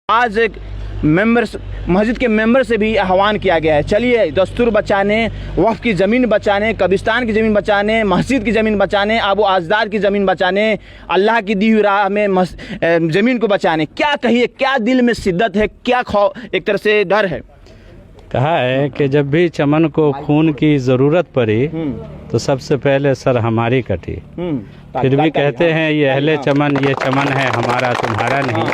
आज एक मस्जिद के मेंबर से भी आह्वान किया गया है, चलिए दस्तूर बचाने, वक्फ की ज़मीन बचाने, कब्रिस्तान की ज़मीन बचाने, मस्जिद की ज़मीन बचाने, आबो अजदाद की ज़मीन बचाने, अल्लाह की दी हुई राह में ज़मीन को बचाने। क्या कहिए, क्या दिल में शिद्दत है, क्या एक तरह से डर है? कहा है कि जब भी चमन को खून की ज़रूरत पड़ी तो सबसे पहले सर हमारी कटी। फिर भी कहते हैं ये अहले चमन, ये चमन है हमारा तुम्हारा नहीं।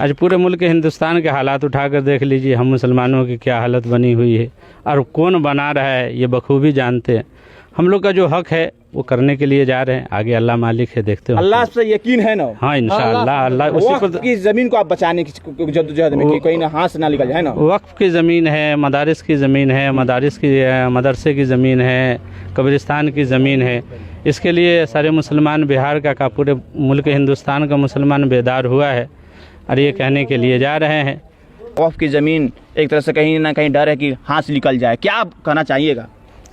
आज पूरे मुल्क हिंदुस्तान के हालात उठाकर देख लीजिए, हम मुसलमानों की क्या हालत बनी हुई है और कौन बना रहा है ये बखूबी जानते हैं। हम लोग का जो हक है वो करने के लिए जा रहे हैं, आगे अल्लाह मालिक है, देखते हैं। अल्लाह से यकीन है ना? हाँ इंशाअल्लाह। अल्लाह वक्फ की ज़मीन को आप बचाने की जद्दोजहद में कोई ना हाथ से ना निकल जाए ना। वक्फ की ज़मीन है, मदारिस की ज़मीन है, मदरसे की ज़मीन है, कब्रिस्तान की ज़मीन है। इसके लिए सारे मुसलमान बिहार का पूरे मुल्क हिंदुस्तान का मुसलमान बेदार हुआ है और ये कहने के लिए जा रहे हैं। वक्फ की ज़मीन एक तरह से कहीं ना कहीं डर है कि हाथ से निकल जाए, क्या आप कहना चाहिएगा?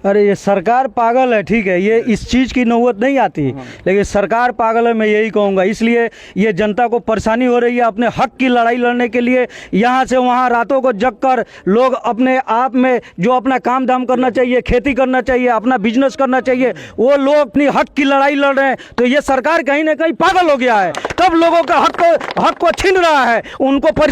अरे ये सरकार पागल है, ठीक है, ये इस चीज़ की नौबत नहीं आती, लेकिन सरकार पागल है, मैं यही कहूँगा। इसलिए ये जनता को परेशानी हो रही है। अपने हक की लड़ाई लड़ने के लिए यहाँ से वहाँ रातों को जग कर लोग अपने आप में जो अपना काम धाम करना चाहिए, खेती करना चाहिए, अपना बिजनेस करना चाहिए, वो लोग अपनी हक की लड़ाई लड़ रहे हैं। तो ये सरकार कहीं ना कहीं पागल हो गया है, तब लोगों का हक को छीन रहा है, उनको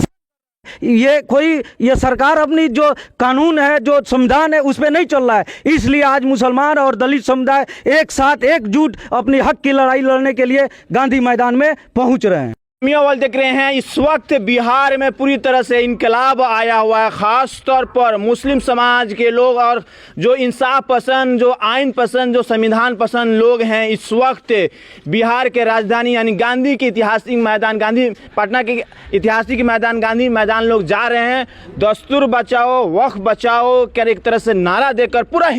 ये सरकार अपनी जो कानून है, जो संविधान है, उस पर नहीं चल रहा है। इसलिए आज मुसलमान और दलित समुदाय एक साथ एकजुट अपनी हक की लड़ाई लड़ने के लिए गांधी मैदान में पहुंच रहे हैं। मियाँवाल देख रहे हैं, इस वक्त बिहार में पूरी तरह से इनकलाब आया हुआ है। ख़ास तौर पर मुस्लिम समाज के लोग और जो इंसाफ पसंद, जो आइन पसंद, जो संविधान पसंद लोग हैं, इस वक्त बिहार के राजधानी यानी गांधी के ऐतिहासिक मैदान, गांधी पटना के ऐतिहासिक मैदान, गांधी मैदान लोग जा रहे हैं। दस्तूर बचाओ, वक्फ बचाओ कर एक तरह से नारा देकर पूरा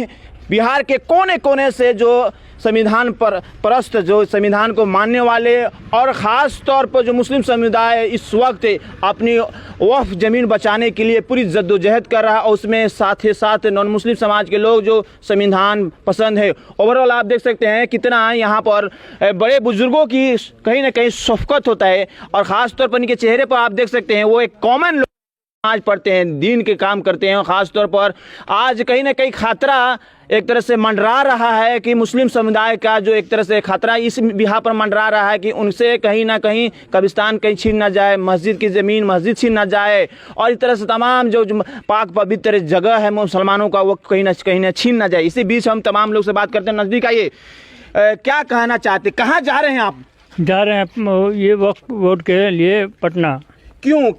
बिहार के कोने कोने से जो संविधान परस्त, जो संविधान को मानने वाले और ख़ास तौर पर जो मुस्लिम समुदाय इस वक्त अपनी वक्फ ज़मीन बचाने के लिए पूरी जद्दोजहद कर रहा है, और उसमें साथ ही साथ नॉन मुस्लिम समाज के लोग जो संविधान पसंद है। ओवरऑल आप देख सकते हैं कितना यहाँ पर बड़े बुजुर्गों की कहीं ना कहीं शफ़क़त होता है, और ख़ास तौर पर इनके चेहरे पर आप देख सकते हैं वो एक कॉमन लोग आज पढ़ते हैं, दीन के काम करते हैं। ख़ास तौर पर आज कहीं ना कहीं खतरा एक तरह से मंडरा रहा है कि मुस्लिम समुदाय का जो एक तरह से खतरा इस बिहार पर मंडरा रहा है कि उनसे कहीं ना कहीं कब्रिस्तान कहीं छीन ना जाए, मस्जिद की ज़मीन मस्जिद छीन ना जाए, और इस तरह से तमाम जो पाक पवित्र जगह है मुसलमानों का वो कहीं ना छीन ना जाए। इसी बीच हम तमाम लोग से बात करते हैं। नज़दीक आइए, क्या कहना चाहते, कहाँ जा रहे हैं आप? जा रहे हैं ये वक्फ बोर्ड के लिए पटना। क्यों?